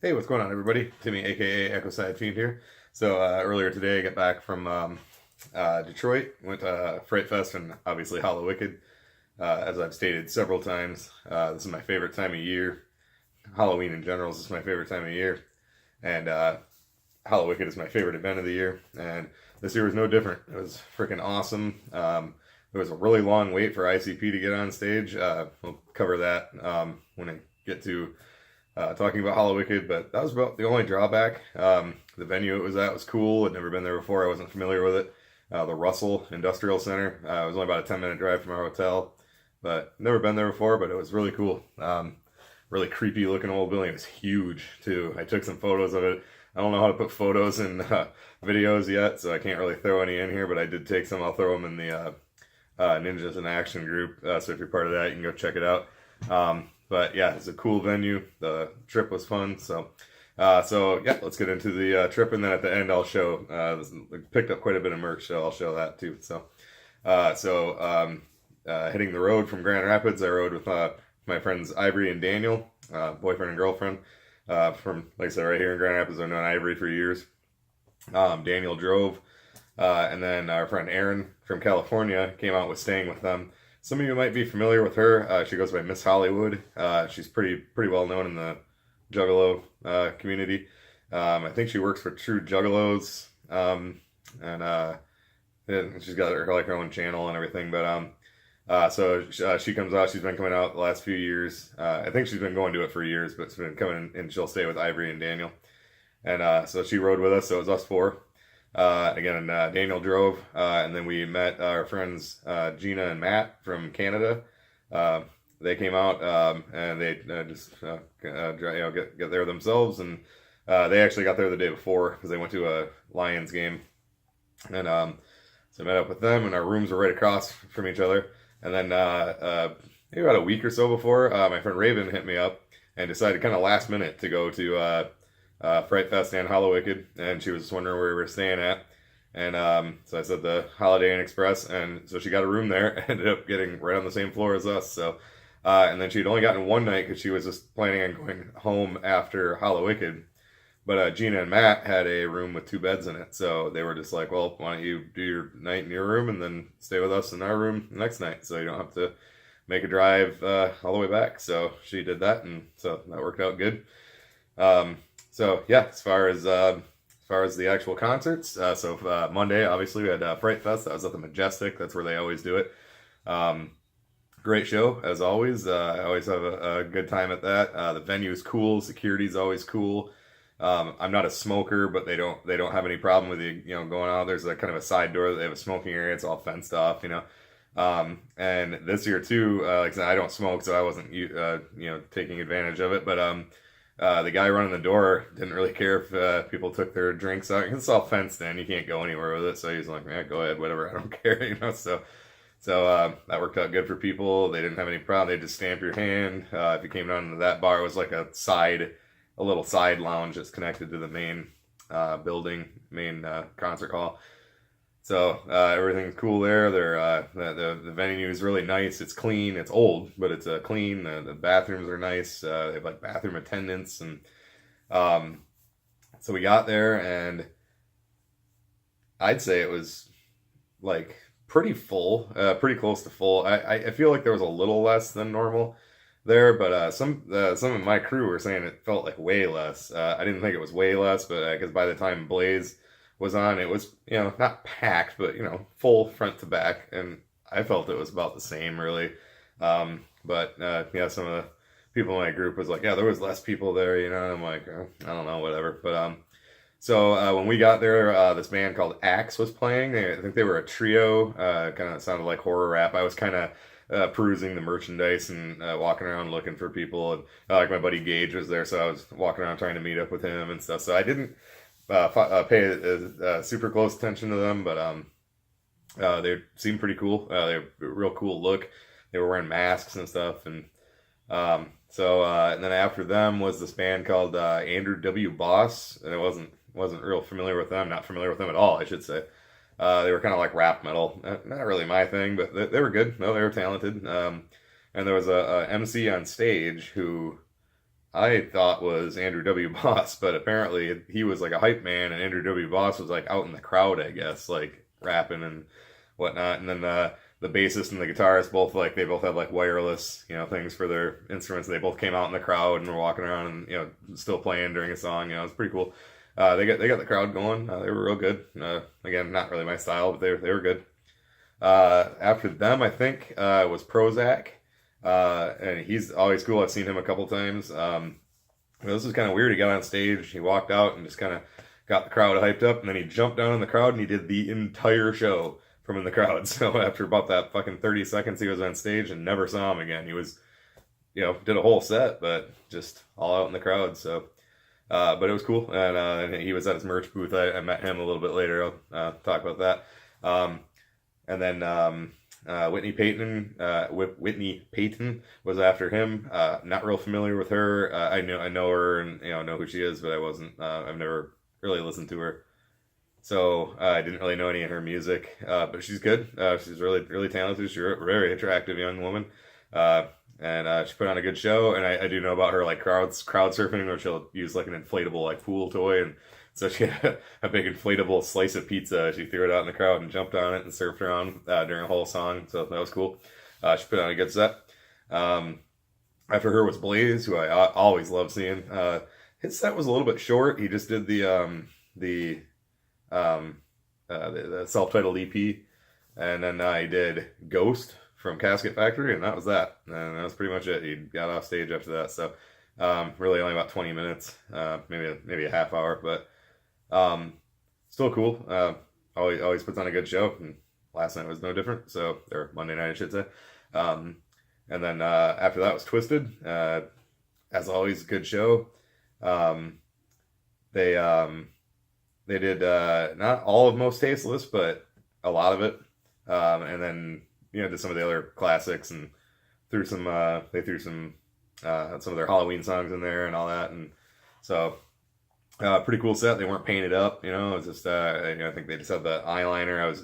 Hey, what's going on, everybody? Timmy, aka Echo Side Fiend here. So earlier today, I got back from Detroit, went to Fright Fest and obviously HALLOWICKED. As I've stated several times, this is my favorite time of year. Halloween in general is just my favorite time of year, and HALLOWICKED is my favorite event of the year. And this year was no different. It was freaking awesome. There was a really long wait for ICP to get on stage. We'll cover that when I get to talking about HALLOWICKED, but that was about the only drawback. The venue it was at was cool. I'd never been there before. I wasn't familiar with it. The Russell Industrial Center. It was only about a 10-minute drive from our hotel, but never been there before, but it was really cool. Really creepy looking old building. It was huge too. I took some photos of it. I don't know how to put photos in videos yet, so I can't really throw any in here, but I did take some. I'll throw them in the Ninjas in Action group. So if you're part of that, you can go check it out. But yeah, it's a cool venue. The trip was fun. So yeah, let's get into the trip, and then at the end I'll show. Picked up quite a bit of merch, so I'll show that too. So hitting the road from Grand Rapids, I rode with my friends Ivory and Daniel, boyfriend and girlfriend. From, like I said, right here in Grand Rapids. I've known Ivory for years. Daniel drove, and then our friend Erin from California came out with staying with them. Some of you might be familiar with her. She goes by Miss Hollywood. She's pretty well known in the Juggalo community. I think she works for True Juggalos, and she's got her own channel and everything. But so she comes out. She's been coming out the last few years. I think she's been going to it for years, but she's been coming and she'll stay with Ivory and Daniel. And so she rode with us. So it was us four. Again, Daniel drove, and then we met our friends Gina and Matt from Canada. They came out, and they just get there themselves, and they actually got there the day before because they went to a Lions game, and so I met up with them, and our rooms were right across from each other. And then maybe about a week or so before, my friend Raven hit me up and decided kind of last minute to go to Fright Fest and HALLOWICKED, and she was just wondering where we were staying at. And so I said the Holiday Inn Express, and so she got a room there, ended up getting right on the same floor as us. So and then she'd only gotten one night because she was just planning on going home after HALLOWICKED. But Gina and Matt had a room with 2 beds in it, so they were just like, well, why don't you do your night in your room and then stay with us in our room the next night, so you don't have to make a drive all the way back. So she did that, and so that worked out good. So yeah, as far as the actual concerts, so Monday obviously we had Fright Fest. That was at the Majestic. That's where they always do it. Great show as always. I always have a good time at that. The venue is cool. Security's always cool. I'm not a smoker, but they don't have any problem with you going out. There's a kind of a side door. They have a smoking area. It's all fenced off. And this year too, like I said, I don't smoke, so I wasn't taking advantage of it. But the guy running the door didn't really care if people took their drinks out. It's all fenced in. You can't go anywhere with it. So he's like, yeah, go ahead, whatever. I don't care, So that worked out good for people. They didn't have any problem. They just stamp your hand. If you came down to that bar, it was like a little side lounge that's connected to the main building, main concert hall. So everything's cool there. The venue is really nice. It's clean. It's old, but it's clean. The bathrooms are nice. They have like bathroom attendants, and so we got there, and I'd say it was like pretty full, pretty close to full. I feel like there was a little less than normal there, but some of my crew were saying it felt like way less. I didn't think it was way less, but because by the time Blaze was on, it was not packed, but full front to back, and I felt it was about the same really. But yeah, some of the people in my group was like, yeah, there was less people there, and I'm like, I don't know, whatever. But so when we got there, this band called Axe was playing. I think they were a trio. Kind of sounded like horror rap. I was kind of perusing the merchandise and walking around looking for people, and like my buddy Gage was there, so I was walking around trying to meet up with him and stuff. So I didn't pay super close attention to them, but they seemed pretty cool. They had a real cool look. They were wearing masks and stuff, and and then after them was this band called Andrew W. Boss, and I wasn't real familiar with them. Not familiar with them at all, I should say. They were kind of like rap metal. Not really my thing, but they were good. No, they were talented. And there was a MC on stage who I thought was Andrew W. Boss, but apparently he was like a hype man, and Andrew W. Boss was like out in the crowd, I guess, like rapping and whatnot. And then the bassist and the guitarist both like they both had like wireless, things for their instruments. They both came out in the crowd and were walking around and still playing during a song. It was pretty cool. They got the crowd going. They were real good. Again, not really my style, but they were good. After them, I think was Prozac. And he's always cool. I've seen him a couple times. This was kind of weird. He got on stage, he walked out and just kind of got the crowd hyped up, and then he jumped down in the crowd and he did the entire show from in the crowd. So after about that fucking 30 seconds, he was on stage and never saw him again. He was, did a whole set, but just all out in the crowd. So, but it was cool. And he was at his merch booth. I met him a little bit later. I'll talk about that. And then Whitney Payton was after him. Not real familiar with her. I know her and know who she is, but I wasn't. I've never really listened to her, so I didn't really know any of her music. But she's good. She's really talented. She's a very attractive young woman, and she put on a good show. And I do know about her like crowd surfing, where she'll use like an inflatable like pool toy and. So she had a big inflatable slice of pizza. She threw it out in the crowd and jumped on it and surfed around during a whole song. So that was cool. She put on a good set. After her was Blaze, who I always love seeing. His set was a little bit short. He just did the self-titled EP, and then he did Ghost from Casket Factory, and that was that. And that was pretty much it. He got off stage after that. So really only about 20 minutes, maybe a half hour, but. Still cool. Always puts on a good show, and last night was no different. So, or Monday night, I should say. And then after that was Twisted. As always, good show. They did not all of Most Tasteless, but a lot of it. And then did some of the other classics and threw some some of their Halloween songs in there and all that, and so. Pretty cool set. They weren't painted up, it was just, I think they just had the eyeliner. I was,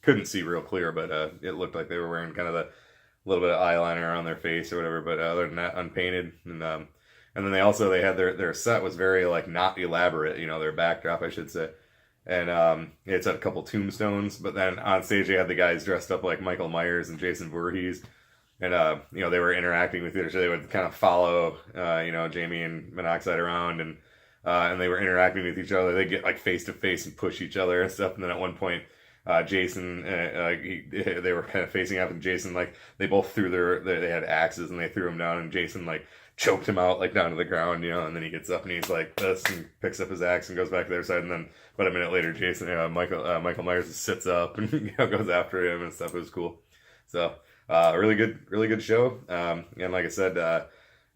couldn't see real clear, but it looked like they were wearing kind of the little bit of eyeliner on their face or whatever, but other than that, unpainted. And then they had their set was very, like, not elaborate, their backdrop, I should say. And it's had a couple tombstones, but then on stage they had the guys dressed up like Michael Myers and Jason Voorhees. And, they were interacting with each other. They would kind of follow, Jamie and Monoxide around, and they were interacting with each other. They get like face to face and push each other and stuff. And then at one point, Jason, they were kind of facing up, and Jason, like, they both threw they had axes and they threw him down, and Jason like choked him out like down to the ground, and then he gets up and he's like this and picks up his axe and goes back to their side. And then about a minute later, Jason, Michael Myers sits up and goes after him and stuff. It was cool. So really good show. And like I said,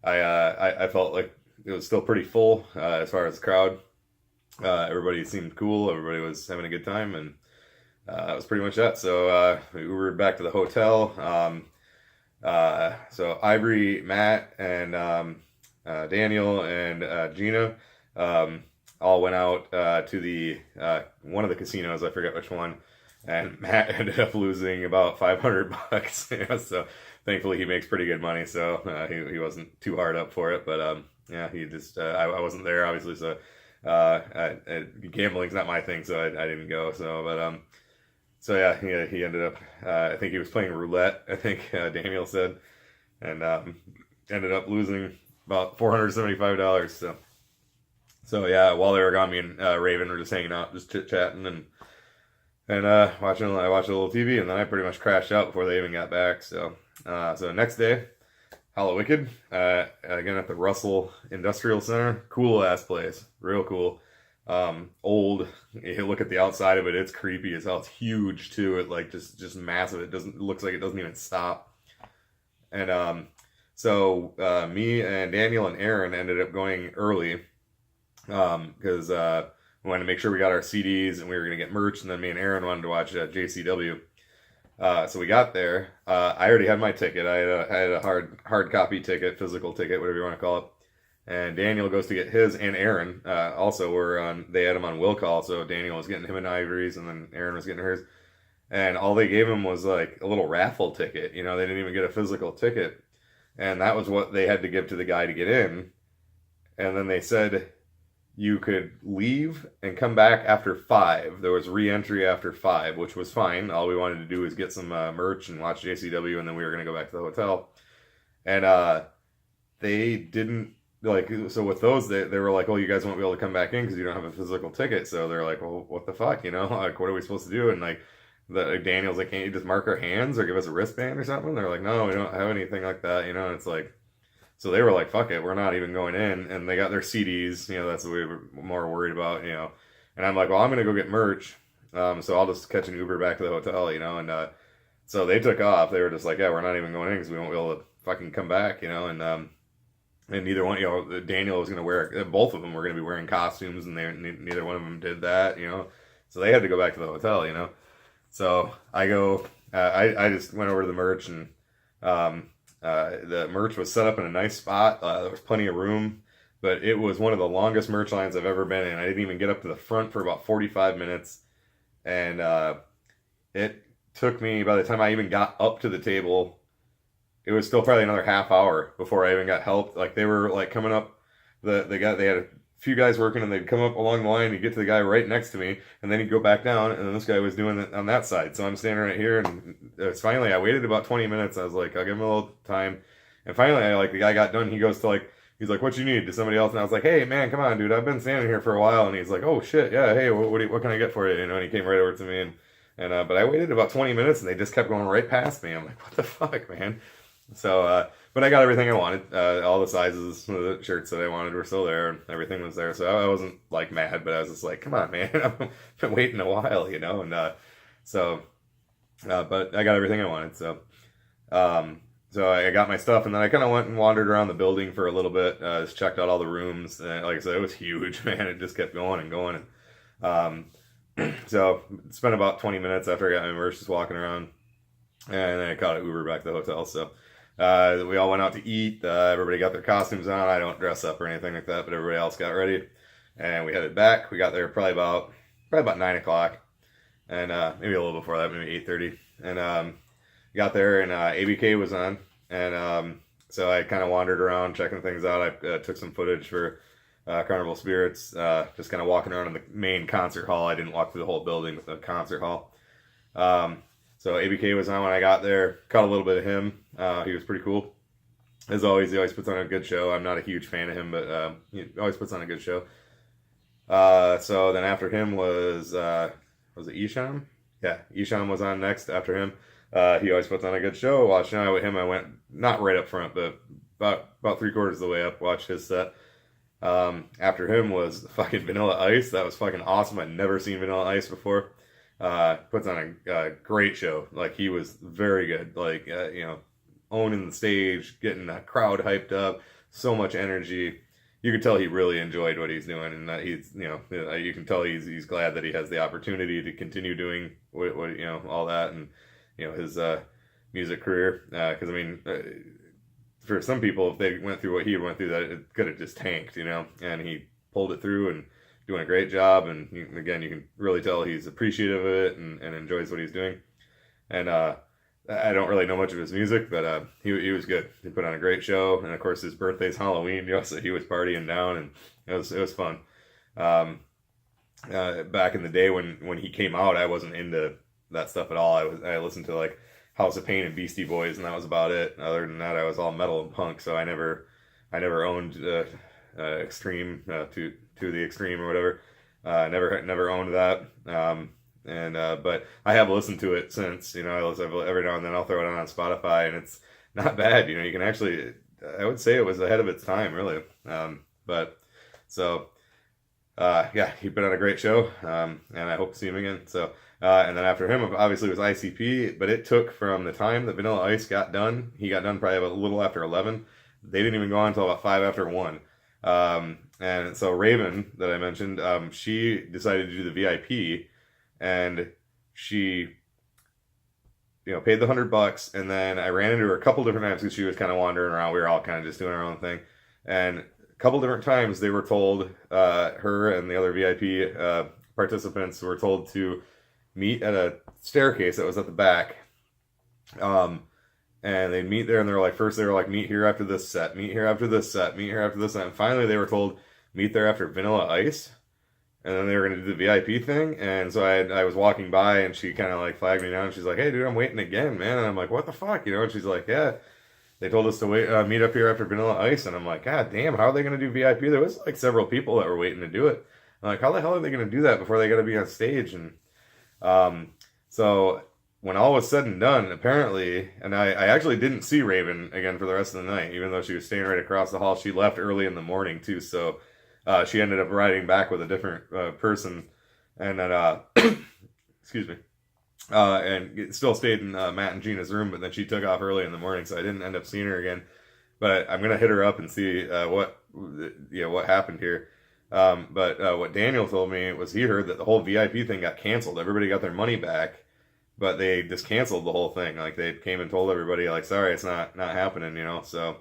I felt like it was still pretty full as far as the crowd. Everybody seemed cool. Everybody was having a good time, and that was pretty much that. So we Ubered back to the hotel. So Ivory, Matt, and Daniel and Gina all went out to the one of the casinos. I forget which one. And Matt ended up losing about $500. So thankfully he makes pretty good money. So he wasn't too hard up for it, but yeah, he just, I wasn't there, obviously, so, gambling's not my thing, so I didn't go, so, but, so yeah, he ended up, I think he was playing roulette, I think, Daniel said, and, ended up losing about $475, so yeah, while they were gone, me and, Raven were just hanging out, just chit-chatting, and I watched a little TV, and then I pretty much crashed out before they even got back, so next day, HALLOWICKED, again at the Russell Industrial Center. Cool ass place, real cool. Old. You look at the outside of it; it's creepy as hell. It's huge too. It like just massive. It looks like it doesn't even stop. And so me and Daniel and Aaron ended up going early because we wanted to make sure we got our CDs and we were gonna get merch. And then me and Aaron wanted to watch JCW. So we got there. I already had my ticket. I had a hard copy ticket, physical ticket, whatever you want to call it. And Daniel goes to get his, and Aaron also they had him on will call. So Daniel was getting him an Ivory's, and then Aaron was getting hers. And all they gave him was like a little raffle ticket. They didn't even get a physical ticket. And that was what they had to give to the guy to get in. and then they said you could leave and come back after 5. There was re-entry after 5, which was fine. All we wanted to do was get some merch and watch JCW, and then we were going to go back to the hotel. And they didn't, like, so with those, they were like, oh, you guys won't be able to come back in because you don't have a physical ticket. So they're like, well, what the fuck, you know? Like, what are we supposed to do? And, like, Daniel's like, can't you just mark our hands or give us a wristband or something? They're like, no, we don't have anything like that, you know? And it's like, so they were like, fuck it, we're not even going in. And they got their CDs, you know, that's what we were more worried about, you know. And I'm like, well, I'm going to go get merch. So I'll just catch an Uber back to the hotel, you know. And so they took off. They were just like, yeah, we're not even going in because we won't be able to fucking come back, you know. And neither one, you know, Daniel was going to wear, both of them were going to be wearing costumes, and neither one of them did that, you know. So they had to go back to the hotel, you know. So I go, I just went over to the merch, and the merch was set up in a nice spot. There was plenty of room, but it was one of the longest merch lines I've ever been in. I didn't even get up to the front for about 45 minutes. And it took me, by the time I even got up to the table, it was still probably another half hour before I even got help. Like, they were like coming up, they had a few guys working, and they'd come up along the line. You get to the guy right next to me, and then he'd go back down, and then this guy was doing it on that side. So I'm standing right here, and it's finally, I waited about 20 minutes. I was like, I'll give him a little time. And finally, the guy got done. He goes to, like, he's like, what you need? To somebody else. And I was like, hey, man, come on, dude. I've been standing here for a while. And he's like, oh, shit, yeah, hey, what can I get for you? You know, and he came right over to me. And but I waited about 20 minutes, and they just kept going right past me. I'm like, what the fuck, man? So, but I got everything I wanted. All the sizes of the shirts that I wanted were still there, and everything was there. So I wasn't, like, mad, but I was just like, come on, man. I've been waiting a while, you know? And but I got everything I wanted. So I got my stuff, and then I kind of went and wandered around the building for a little bit. Just checked out all the rooms. And like I said, it was huge, man. It just kept going and going. And so spent about 20 minutes after I got my merch just walking around. And then I caught an Uber back to the hotel. So we all went out to eat. Everybody got their costumes on. I don't dress up or anything like that, but everybody else got ready. And we headed back. We got there probably about 9 o'clock. And maybe a little before that, maybe 8:30. And got there, and ABK was on. And so I kind of wandered around checking things out. I took some footage for Carnival Spirits, just kind of walking around in the main concert hall. I didn't walk through the whole building with the concert hall. So ABK was on when I got there. Caught a little bit of him. He was pretty cool. As always, he always puts on a good show. I'm not a huge fan of him, but he always puts on a good show. So then after him was it Isham? Yeah, Isham was on next after him. He always puts on a good show. Watching out with him, I went not right up front, but about 3/4 of the way up. Watched his set. After him was fucking Vanilla Ice. That was fucking awesome. I'd never seen Vanilla Ice before. Puts on a great show. Like, he was very good. Like, you know, owning the stage, getting the crowd hyped up, so much energy. You could tell he really enjoyed what he's doing, and that he's, you know, you can tell he's glad that he has the opportunity to continue doing what you know, all that, and, you know, his music career. Because I mean, for some people, if they went through what he went through, that it could have just tanked, you know. And he pulled it through and doing a great job. And again, you can really tell he's appreciative of it and enjoys what he's doing. And I don't really know much of his music, but he was good. He put on a great show, and of course his birthday's Halloween, you know, so he was partying down, and it was fun. Back in the day when he came out, I wasn't into that stuff at all. I listened to, like, House of Pain and Beastie Boys, and that was about it. Other than that, I was all metal and punk, so I never owned Extreme to the Extreme or whatever. Never owned that. But I have listened to it since, you know. Every now and then I'll throw it on Spotify, and it's not bad, you know. You can actually, I would say it was ahead of its time, really. Yeah, he put on a great show, and I hope to see him again. So, and then after him, obviously, was ICP, but it took from the time that Vanilla Ice got done. He got done probably a little after 11. They didn't even go on until about 5 after 1. And so Raven, that I mentioned, she decided to do the VIP, and she, you know, paid the $100, and then I ran into her a couple different times because she was kind of wandering around. We were all kind of just doing our own thing, and a couple different times they were told, her and the other VIP participants were told to meet at a staircase that was at the back. and they'd meet there, and first they were like, meet here after this set, meet here after this set, meet here after this set, and finally they were told, meet there after Vanilla Ice, and then they were going to do the VIP thing, and so I was walking by, and she kind of like flagged me down, and she's like, hey dude, I'm waiting again, man, and I'm like, what the fuck, you know, and she's like, yeah, they told us to wait, meet up here after Vanilla Ice, and I'm like, god damn, how are they going to do VIP? There was like several people that were waiting to do it. I'm like, how the hell are they going to do that before they got to be on stage? And so when all was said and done, apparently, and I actually didn't see Raven again for the rest of the night, even though she was staying right across the hall. She left early in the morning too, so she ended up riding back with a different person, and then excuse me, and still stayed in Matt and Gina's room, but then she took off early in the morning, so I didn't end up seeing her again. But I'm gonna hit her up and see what happened here. But what Daniel told me was he heard that the whole VIP thing got canceled. Everybody got their money back, but they just canceled the whole thing. Like they came and told everybody, like, sorry, it's not happening, you know. So,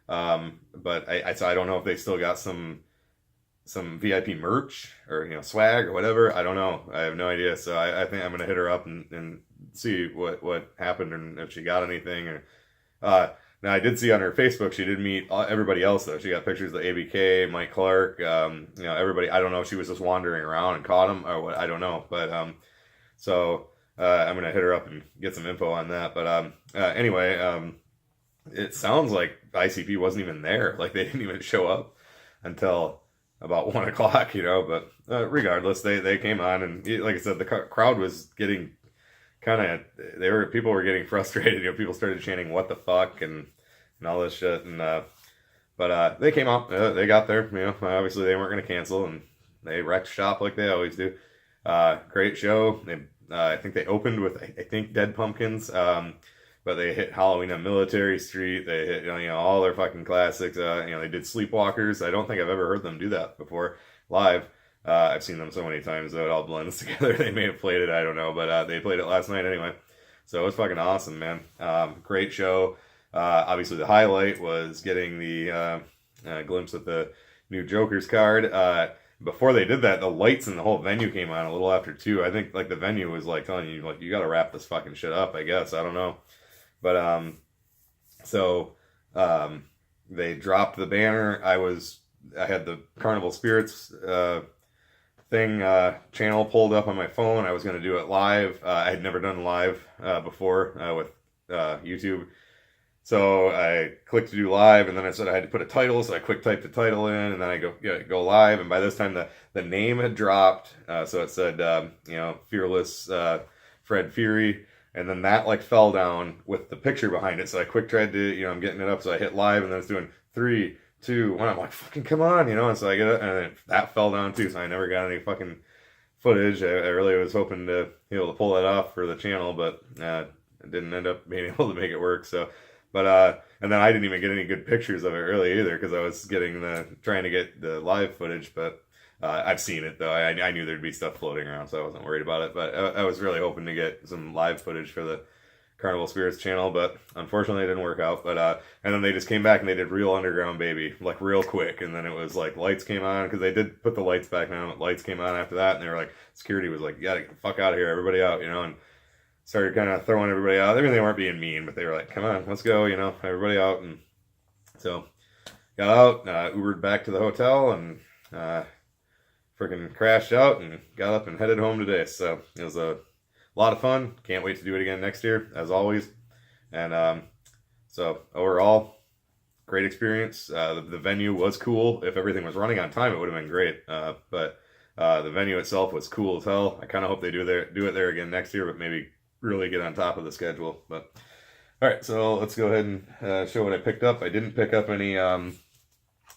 but I don't know if they still got some VIP merch or, you know, swag or whatever. I don't know. I have no idea. So I think I'm gonna hit her up and see what happened and if she got anything. Or now I did see on her Facebook she did meet everybody else though. She got pictures of ABK, Mike Clark, you know, everybody. I don't know if she was just wandering around and caught him or what. I don't know. But so. I'm gonna hit her up and get some info on that. But anyway, it sounds like ICP wasn't even there. Like they didn't even show up until about 1 o'clock, you know. But regardless, they came on, and like I said, the crowd was getting kind of people were getting frustrated. You know, people started chanting "What the fuck" and all this shit. And but they came out, they got there. You know, obviously they weren't gonna cancel, and they wrecked shop like they always do. Great show. I think they opened with, I think, Dead Pumpkins, but they hit Halloween on Military Street. They hit, you know, all their fucking classics. You know, they did Sleepwalkers. I don't think I've ever heard them do that before live. I've seen them so many times that it all blends together. They may have played it, I don't know, but they played it last night anyway. So it was fucking awesome, man. Great show. Obviously, the highlight was getting the glimpse at the new Joker's card. Before they did that, the lights in the whole venue came on a little after 2. I think like the venue was like telling you, like, you got to wrap this fucking shit up, I guess. I don't know. But so they dropped the banner. I had the Carnival Spirits thing channel pulled up on my phone. I was going to do it live. I had never done live before with YouTube. So I clicked to do live, and then I said I had to put a title, so I quick typed the title in, and then I go live, and by this time the name had dropped, so it said, you know, Fearless Fred Fury, and then that like fell down with the picture behind it, so I quick tried to, you know, I'm getting it up, so I hit live, and then it's doing 3, 2, 1, I'm like, fucking come on, you know, and so I get it, and then that fell down too, so I never got any fucking footage. I really was hoping to be able to pull that off for the channel, but I didn't end up being able to make it work, so... But, and then I didn't even get any good pictures of it really either, because I was trying to get the live footage, but I've seen it though. I knew there'd be stuff floating around, so I wasn't worried about it. But I was really hoping to get some live footage for the Carnival Spirits channel, but unfortunately it didn't work out. But, and then they just came back and they did Real Underground Baby, like real quick. And then it was like lights came on, because they did put the lights back on, but lights came on after that. And they were like, security was like, you gotta get the fuck out of here, everybody out, you know, and started kind of throwing everybody out. I mean, they weren't being mean, but they were like, come on, let's go, you know, everybody out. And so got out, Ubered back to the hotel, and freaking crashed out and got up and headed home today. So it was a lot of fun. Can't wait to do it again next year, as always. And so overall, great experience. The venue was cool. If everything was running on time, it would have been great. But the venue itself was cool as hell. I kind of hope they do it there again next year, but maybe really get on top of the schedule. But all right, so let's go ahead and show what I picked up. I didn't pick up any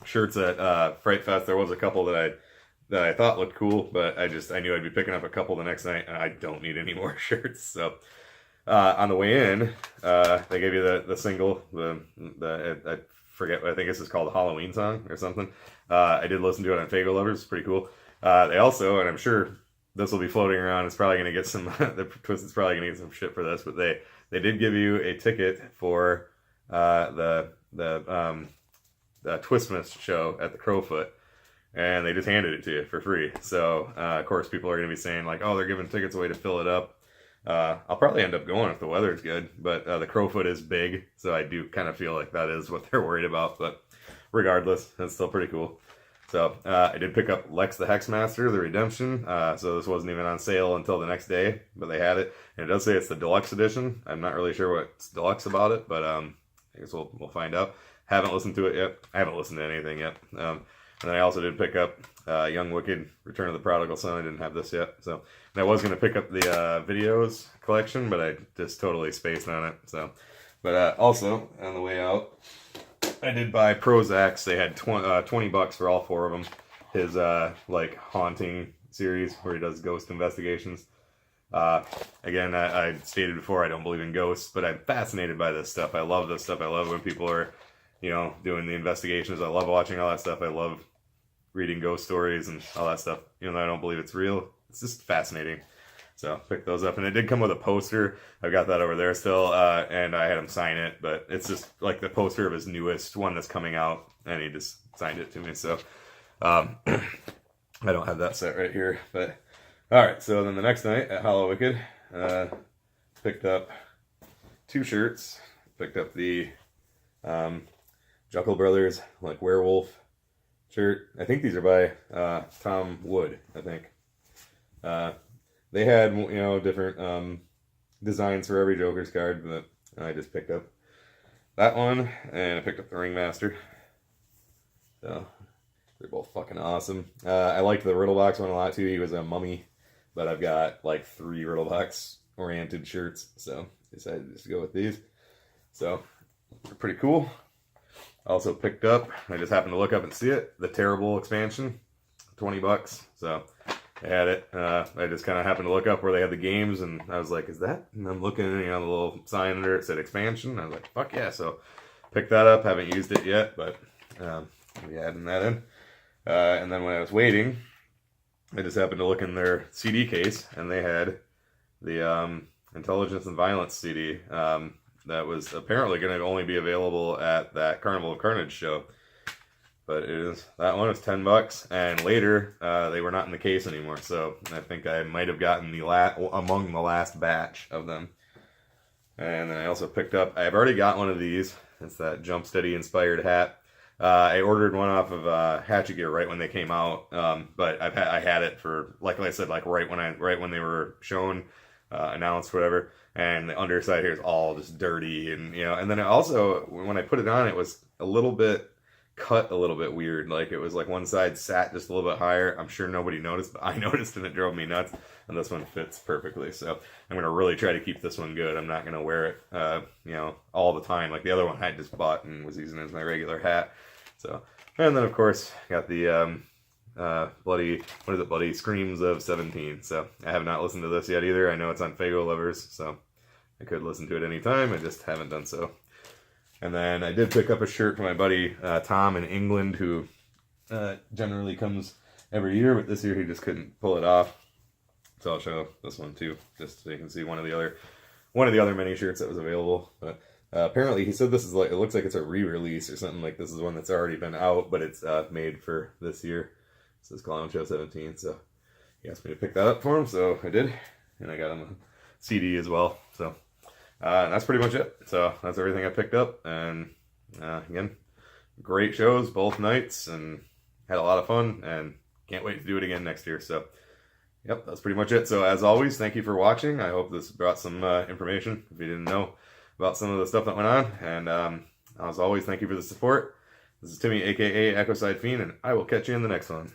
shirts at Fright Fest. There was a couple that I thought looked cool, but I knew I'd be picking up a couple the next night, and I don't need any more shirts. So on the way in, they gave you the single, I forget, I think this is called a Halloween song or something. I did listen to it on Fago Lovers. Pretty cool. They also, and I'm sure this will be floating around, it's probably going to get some, the Twisted's probably going to get some shit for this, but they did give you a ticket for the Twistmas show at the Crowfoot, and they just handed it to you for free. So of course people are going to be saying like, oh, they're giving tickets away to fill it up. I'll probably end up going if the weather's good, but the crowfoot is big, so I do kind of feel like that is what they're worried about, but regardless, it's still pretty cool. So I did pick up Lex the Hexmaster, the Redemption, so this wasn't even on sale until the next day, but they had it, and it does say it's the deluxe edition. I'm not really sure what's deluxe about it, but I guess we'll find out. Haven't listened to it yet. I haven't listened to anything yet. And then I also did pick up Young Wicked, Return of the Prodigal Son. I didn't have this yet, so and I was going to pick up the videos collection, but I just totally spaced on it. So, but also on the way out, I did buy Prozac's. They had $20 for all 4 of them. His like haunting series where he does ghost investigations. Again, I stated before I don't believe in ghosts, but I'm fascinated by this stuff. I love this stuff. I love when people are, you know, doing the investigations. I love watching all that stuff. I love reading ghost stories and all that stuff. Even though I don't believe it's real, it's just fascinating. So picked those up, and it did come with a poster. I've got that over there still, and I had him sign it, but it's just like the poster of his newest one that's coming out, and he just signed it to me. So I don't have that set right here, but all right. So then the next night at HALLOWICKED, picked up 2 shirts. Picked up the Juckle Brothers like werewolf shirt. I think these are by Tom Wood, I think. They had, you know, different designs for every Joker's card, but I just picked up that one, and I picked up the Ringmaster. So they're both fucking awesome. I liked the Riddlebox one a lot too. He was a mummy, but I've got like 3 Riddlebox oriented shirts, so decided just to go with these. So they're pretty cool. Also picked up, I just happened to look up and see it, the Terrible expansion, $20. So I had it. I just kind of happened to look up where they had the games, and I was like, is that? And I'm looking, you know, the little sign under it said expansion. I was like, fuck yeah. So picked that up. Haven't used it yet, but I'll be adding that in. And then when I was waiting, I just happened to look in their CD case, and they had the Intelligence and Violence CD that was apparently going to only be available at that Carnival of Carnage show. But that one was $10, and later they were not in the case anymore. So I think I might have gotten among the last batch of them. And then I also picked up. I've already got one of these. It's that Jump Steady inspired hat. I ordered one off of Hatchet Gear right when they came out. But I had it for, like I said, like right when they were shown, announced, whatever. And the underside here is all just dirty, and you know. And then also when I put it on, it was a little bit cut a little bit weird. Like it was like one side sat just a little bit higher. I'm sure nobody noticed, but I noticed, and it drove me nuts. And this one fits perfectly. So I'm gonna really try to keep this one good. I'm not gonna wear it, you know, all the time. Like the other one I just bought and was using as my regular hat. So, and then of course got the bloody Screams of 17. So I have not listened to this yet either. I know it's on Fago Lovers, so I could listen to it anytime. I just haven't done so. And then I did pick up a shirt for my buddy Tom in England, who generally comes every year, but this year he just couldn't pull it off. So I'll show this one too, just so you can see one of the other mini shirts that was available. But apparently he said this is like, it looks like it's a re-release or something, like this is one that's already been out, but it's made for this year. This is Clown Show 17, so he asked me to pick that up for him, so I did, and I got him a CD as well. So that's pretty much it. So that's everything I picked up, and again, great shows both nights, and had a lot of fun, and can't wait to do it again next year. So yep, that's pretty much it. So as always, thank you for watching. I hope this brought some information if you didn't know about some of the stuff that went on, and as always, thank you for the support. This is Timmy, aka Echoside Fiend, and I will catch you in the next one.